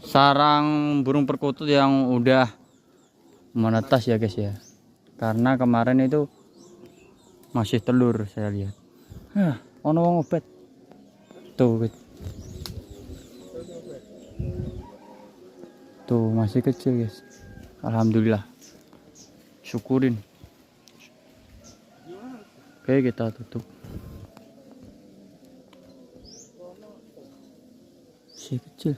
sarang burung perkutut yang udah menetas ya guys ya, karena kemarin itu masih telur saya lihat. Ono wong obet tuh guys. Tuh masih kecil guys. Alhamdulillah, syukurin. Oke, kita tutup. Masih kecil.